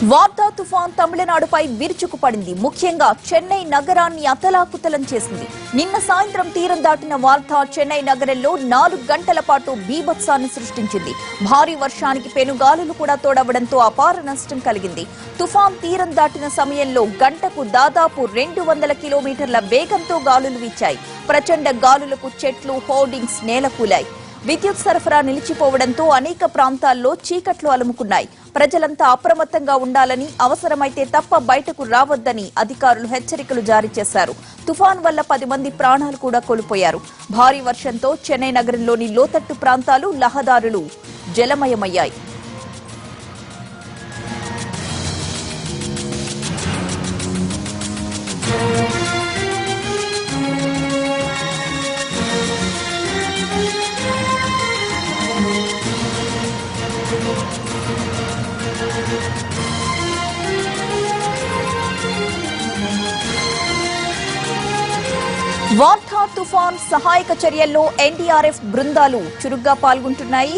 వార్తా తుఫాన్ తమిళనాడుపై విరుచుకుపడింది. ముఖ్యంగా చెన్నై నగరాన్ని అతలాకుతలం చేసింది. నిన్న సాయంత్రం తీరం దాటిన వార్తా చెన్నై నగరంలో 4 గంటల పాటు బీభత్సాన్ని సృష్టించింది. భారీ వర్షానికి పెనుగాలులు కూడా తోడవడంతో అపార నష్టం కలిగింది. తుఫాన్ తీరం దాటిన సమయంలో గంటకు దాదాపు 200 కిలోమీటర్ల వేగంతో గాలులు వీచాయి. ప్రచండ గాలులకు చెట్లు, హోర్డింగ్స్ నేలకూలాయి. విద్యుత్ సరఫరా నిలిచిపోవడంతో అనేక ప్రాంతాల్లో చీకట్లు అలుముకున్నాయి. ప్రజలంతా అప్రమత్తంగా ఉండాలని, అవసరమైతే తప్ప బయటకు రావద్దని అధికారులు హెచ్చరికలు జారీ చేశారు. తుఫాన్ వల్ల 10 మంది ప్రాణాలు కూడా కోల్పోయారు. భారీ వర్షంతో చెన్నై నగరంలోని లోతట్టు ప్రాంతాలు, రహదారులు జలమయమయ్యాయి. వార్తా తుఫాన్ సహాయక చర్యల్లో ఎన్డీఆర్ఎఫ్ బృందాలు చురుగ్గా పాల్గొంటున్నాయి.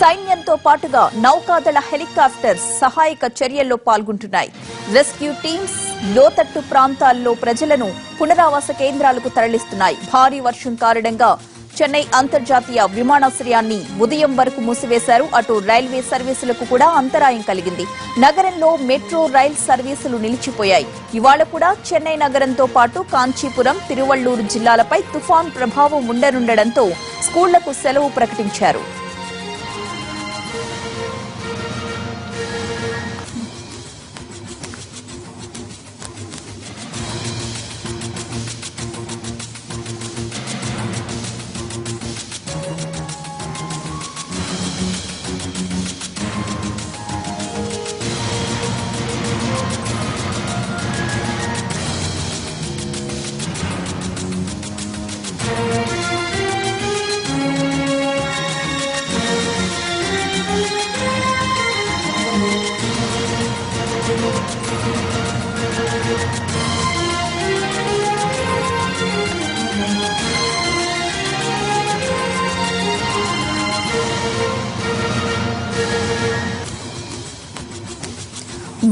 సైన్యంతో పాటుగా నౌకాదళ హెలికాప్టర్స్ సహాయక చర్యల్లో పాల్గొంటున్నాయి. రెస్క్యూ టీమ్స్ లోతట్టు ప్రాంతాల్లో ప్రజలను పునరావాస కేంద్రాలకు తరలిస్తున్నాయి. భారీ వర్షం కారణంగా చెన్నై అంతర్జాతీయ విమానాశ్రయాన్ని ఉదయం వరకు మూసివేశారు. అటు రైల్వే సర్వీసులకు కూడా అంతరాయం కలిగింది. నగరంలో మెట్రో రైల్ సర్వీసులు నిలిచిపోయాయి. ఇవాళ కూడా చెన్నై నగరంతో పాటు కాంచీపురం, తిరువళ్లూరు జిల్లాలపై తుఫాన్ ప్రభావం ఉండనుండడంతో స్కూళ్లకు సెలవు ప్రకటించారు.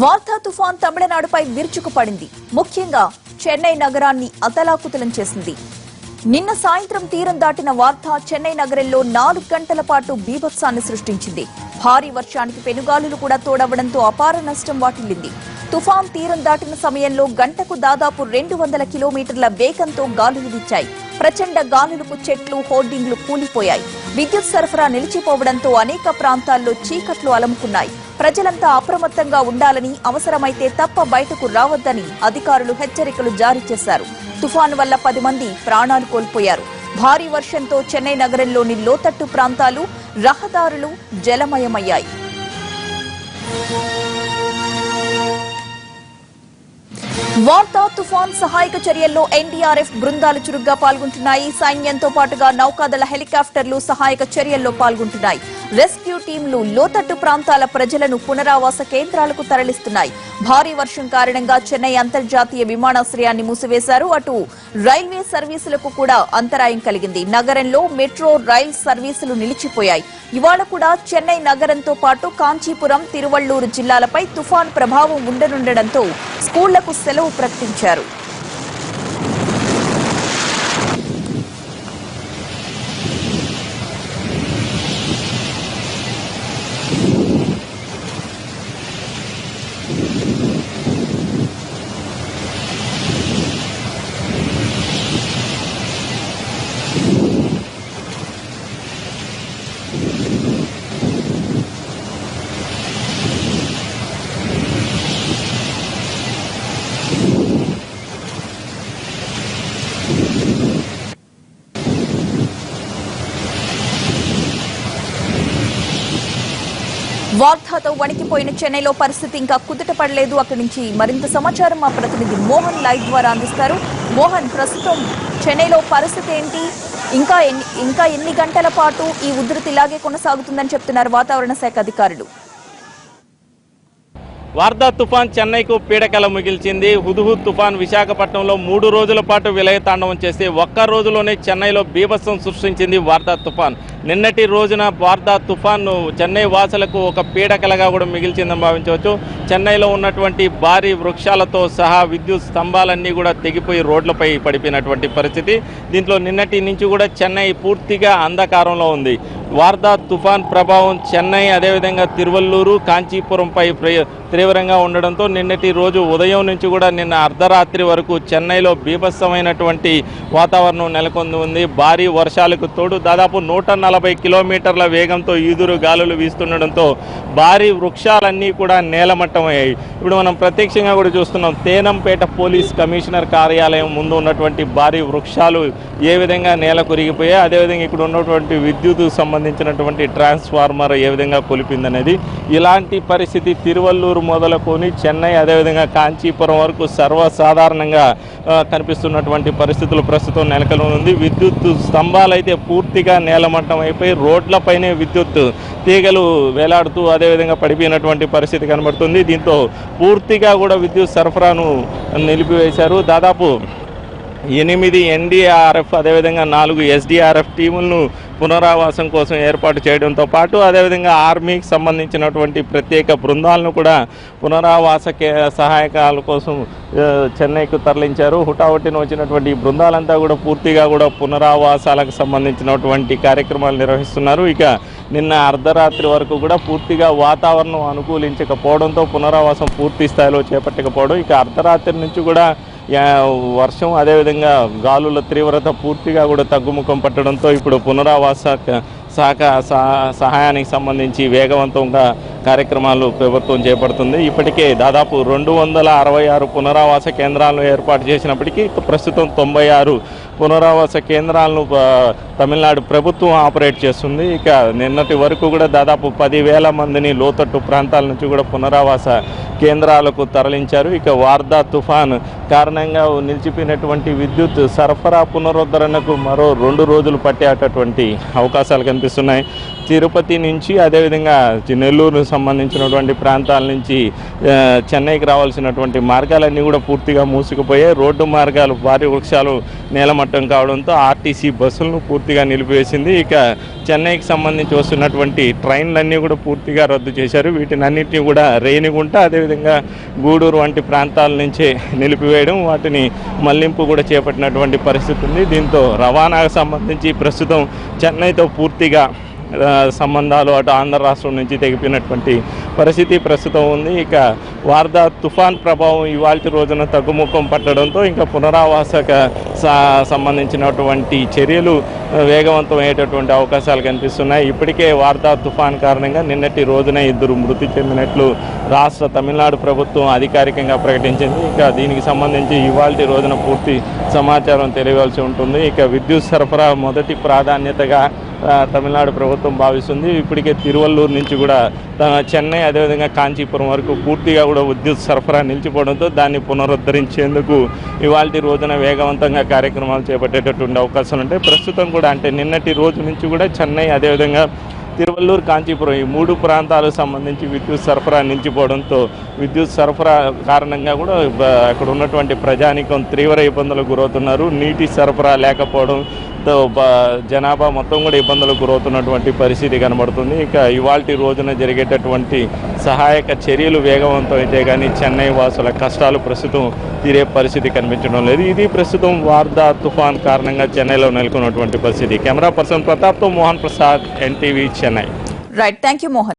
వార్తా తుఫాన్ తమిళనాడుపై విరుచుకుపడింది. ముఖ్యంగా చెన్నై నగరాన్ని అతలాకుతలం చేసింది. నిన్న సాయంత్రం తీరం దాటిన వార్తా చెన్నై నగరంలో 4 గంటల పాటు బీభత్సాన్ని సృష్టించింది. భారీ వర్షానికి పెనుగాలులు కూడా తోడవడంతో అపార నష్టం వాటిల్లింది. తుఫాన్ తీరం దాటిన సమయంలో గంటకు దాదాపు 200 కిలోమీటర్ల వేగంతో గాలులు వీచాయి. ప్రచండ గాలులకు చెట్లు, హోర్డింగ్లు కూలిపోయాయి. విద్యుత్ సరఫరా నిలిచిపోవడంతో అనేక ప్రాంతాల్లో చీకట్లు అలుముకున్నాయి. ప్రజలంతా అప్రమత్తంగా ఉండాలని, అవసరమైతే తప్ప బయటకు రావద్దని అధికారులు హెచ్చరికలు జారీ చేశారు. తుఫాను వల్ల 10 మంది ప్రాణాలు కోల్పోయారు. భారీ వర్షంతో చెన్నై నగరంలోని లోతట్టు ప్రాంతాలు, రహదారులు జలమయమయ్యాయి. వార్తా తుఫాన్ సహాయక చర్యల్లో ఎన్డీఆర్ఎఫ్ బృందాలు చురుగ్గా పాల్గొంటున్నాయి. సైన్యంతో పాటుగా నౌకాదళ హెలికాప్టర్లు సహాయక చర్యల్లో పాల్గొంటున్నాయి. రెస్క్యూ టీంలు లోతట్టు ప్రాంతాల ప్రజలను పునరావాస కేంద్రాలకు తరలిస్తున్నాయి. భారీ వర్షం కారణంగా చెన్నై అంతర్జాతీయ విమానాశ్రయాన్ని మూసివేశారు. అటు రైల్వే సర్వీసులకు కూడా అంతరాయం కలిగింది. నగరంలో మెట్రో రైల్ సర్వీసులు నిలిచిపోయాయి. ఇవాళ కూడా చెన్నై నగరంతో పాటు కాంచీపురం, తిరువళ్లూరు జిల్లాలపై తుఫాన్ ప్రభావం ఉండనుండడంతో స్కూళ్లకు సెలవు ప్రకటించారు. వార్తాతో వణికిపోయిన చెన్నైలో పరిస్థితి ఇంకా కుదుటపడలేదు. అక్కడి నుంచి మరింత సమాచారం మా ప్రతినిధి మోహన్ లైవ్ ద్వారా అందిస్తారు. మోహన్, ప్రస్తుతం చెన్నైలో పరిస్థితి ఏంటి? ఇంకా ఎన్ని గంటల పాటు ఈ ఉధృతి ఇలాగే కొనసాగుతుందని చెప్తున్నారు వాతావరణ శాఖ అధికారులు? వార్దా తుఫాన్ చెన్నైకు పీడకల మిగిల్చింది. హుద్హుద్ తుఫాన్ విశాఖపట్నంలో 3 రోజుల పాటు విలయతాండవం చేసి ఒక్క రోజులోనే చెన్నైలో బీభత్సం సృష్టించింది వార్దా తుఫాన్. నిన్నటి రోజున వార్దా తుఫాను చెన్నై వాసులకు ఒక పీడకలగా కూడా మిగిల్చిందని భావించవచ్చు. చెన్నైలో ఉన్నటువంటి భారీ వృక్షాలతో సహా విద్యుత్ స్తంభాలన్నీ కూడా తెగిపోయి రోడ్లపై పడిపోయినటువంటి పరిస్థితి. దీంట్లో నిన్నటి నుంచి కూడా చెన్నై పూర్తిగా అంధకారంలో ఉంది. వార్దా తుఫాన్ ప్రభావం చెన్నై అదేవిధంగా తిరువల్లూరు కాంచీపురంపై తీవ్రంగా ఉండడంతో నిన్నటి రోజు ఉదయం నుంచి కూడా నిన్న అర్ధరాత్రి వరకు చెన్నైలో బీభత్సమైనటువంటి వాతావరణం నెలకొని ఉంది. భారీ వర్షాలకు తోడు దాదాపు 140 కిలోమీటర్ల వేగంతో ఈదురు గాలులు వీస్తుండడంతో భారీ వృక్షాలన్నీ కూడా నేలమట్టమయ్యాయి. ఇప్పుడు మనం ప్రత్యక్షంగా కూడా చూస్తున్నాం. తేనంపేట పోలీస్ కమిషనర్ కార్యాలయం ముందు ఉన్నటువంటి భారీ వృక్షాలు ఏ విధంగా నేల కొరిగిపోయాయి, అదేవిధంగా ఇక్కడ ఉన్నటువంటి విద్యుత్ సంబంధించినటువంటి ట్రాన్స్ఫార్మర్ ఏ విధంగా కొలిపిందనేది. ఇలాంటి పరిస్థితి తిరువల్లూరు మొదలుకొని చెన్నై అదేవిధంగా కాంచీపురం వరకు సర్వసాధారణంగా కనిపిస్తున్నటువంటి పరిస్థితులు ప్రస్తుతం నెలకొని ఉంది. విద్యుత్ స్తంభాలు అయితే పూర్తిగా నేలమట్టం అయిపోయి రోడ్లపైనే విద్యుత్ తీగలు వేలాడుతూ అదేవిధంగా పడిపోయినటువంటి పరిస్థితి కనబడుతుంది. దీంతో పూర్తిగా కూడా విద్యుత్ సరఫరాను నిలిపివేశారు. దాదాపు 8 ఎన్డీఆర్ఎఫ్ అదేవిధంగా 4 ఎస్డీఆర్ఎఫ్ టీములను పునరావాసం కోసం ఏర్పాటు చేయడంతో పాటు అదేవిధంగా ఆర్మీకి సంబంధించినటువంటి ప్రత్యేక బృందాలను కూడా పునరావాస సహాయకాల కోసం చెన్నైకు తరలించారు. హుటాహుటిన వచ్చినటువంటి ఈ బృందాలంతా కూడా పూర్తిగా కూడా పునరావాసాలకు సంబంధించినటువంటి కార్యక్రమాలు నిర్వహిస్తున్నారు. ఇక నిన్న అర్ధరాత్రి వరకు కూడా పూర్తిగా వాతావరణం అనుకూలించకపోవడంతో పునరావాసం పూర్తి స్థాయిలో చేపట్టకపోవడం, ఇక అర్ధరాత్రి నుంచి కూడా వర్షం అదేవిధంగా గాలుల తీవ్రత పూర్తిగా కూడా తగ్గుముఖం పట్టడంతో ఇప్పుడు పునరావాస సహాయానికి సంబంధించి వేగవంతంగా కార్యక్రమాలు ప్రభుత్వం చేపడుతుంది. ఇప్పటికే దాదాపు 266 పునరావాస కేంద్రాలను ఏర్పాటు చేసినప్పటికీ ప్రస్తుతం 96 పునరావాస కేంద్రాలను తమిళనాడు ప్రభుత్వం ఆపరేట్ చేస్తుంది. ఇక నిన్నటి వరకు కూడా దాదాపు 10,000 మందిని లోతట్టు ప్రాంతాల నుంచి కూడా పునరావాస కేంద్రాలకు తరలించారు. ఇక వార్దా తుఫాన్ కారణంగా నిలిచిపోయినటువంటి విద్యుత్ సరఫరా పునరుద్ధరణకు మరో 2 రోజులు పట్టేటటువంటి అవకాశాలు కనిపిస్తున్నాయి. తిరుపతి నుంచి అదేవిధంగా నెల్లూరు సంబంధించినటువంటి ప్రాంతాల నుంచి చెన్నైకి రావాల్సినటువంటి మార్గాలన్నీ కూడా పూర్తిగా మూసుకుపోయాయి. రోడ్డు మార్గాలు భారీ వృక్షాలు నేలమట్టం కావడంతో ఆర్టీసీ బస్సులను పూర్తిగా నిలిపివేసింది. ఇక చెన్నైకి సంబంధించి వస్తున్నటువంటి ట్రైన్లన్నీ కూడా పూర్తిగా రద్దు చేశారు. వీటినన్నింటినీ కూడా రేణిగుంట అదేవిధంగా గూడూరు వంటి ప్రాంతాల నుంచే నిలిపివేయడం, వాటిని మళ్లింపు కూడా చేపట్టినటువంటి పరిస్థితి ఉంది. దీంతో రవాణాకు సంబంధించి ప్రస్తుతం చెన్నైతో పూర్తిగా సంబంధాలు అటు ఆంధ్ర రాష్ట్రం నుంచి తెగిపోయినటువంటి పరిస్థితి ప్రస్తుతం ఉంది. ఇక వార్దా తుఫాన్ ప్రభావం ఇవాల్టి రోజున తగ్గుముఖం పట్టడంతో ఇంకా పునరావాసక సంబంధించినటువంటి చర్యలు వేగవంతమయ్యేటటువంటి అవకాశాలు కనిపిస్తున్నాయి. ఇప్పటికే వార్దా తుఫాన్ కారణంగా నిన్నటి రోజున 2 మృతి చెందినట్లు రాష్ట్ర తమిళనాడు ప్రభుత్వం అధికారికంగా ప్రకటించింది. ఇక దీనికి సంబంధించి ఇవాల్టి రోజున పూర్తి సమాచారం తెలియవలసి ఉంటుంది. ఇక విద్యుత్ సరఫరా మొదటి ప్రాధాన్యతగా తమిళనాడు ప్రభుత్వం భావిస్తుంది. ఇప్పటికే తిరువల్లూరు నుంచి కూడా చెన్నై అదేవిధంగా కాంచీపురం వరకు పూర్తిగా కూడా విద్యుత్ సరఫరా నిలిచిపోవడంతో దాన్ని పునరుద్ధరించేందుకు ఇవాల్టి రోజున వేగవంతంగా కార్యక్రమాలు చేపట్టేటటువంటి అవకాశాలు ఉంటాయి. ప్రస్తుతం కూడా అంటే నిన్నటి రోజు నుంచి కూడా చెన్నై అదేవిధంగా తిరువల్లూరు కాంచీపురం ఈ 3 ప్రాంతాలకు సంబంధించి విద్యుత్ సరఫరా నిలిచిపోవడంతో విద్యుత్ సరఫరా కారణంగా కూడా అక్కడ ఉన్నటువంటి ప్రజానీకం తీవ్ర ఇబ్బందులకు గురవుతున్నారు. నీటి సరఫరా లేకపోవడంతో జనాభా మొత్తం కూడా ఇబ్బందులకు గురవుతున్నటువంటి పరిస్థితి కనబడుతుంది. ఇక ఇవాల్టి రోజున జరిగేటటువంటి సహాయక చర్యలు వేగవంతం అయితే కానీ చెన్నై వాసుల కష్టాలు ప్రస్తుతం తీరే పరిస్థితి కనిపించడం లేదు. ఇది ప్రస్తుతం వార్దా తుఫాన్ కారణంగా చెన్నైలో నెలకొన్నటువంటి పరిస్థితి. కెమెరా పర్సన్ ప్రతాప్తో Mohan Prasad, NTV Chennai. Right, thank you Mohan.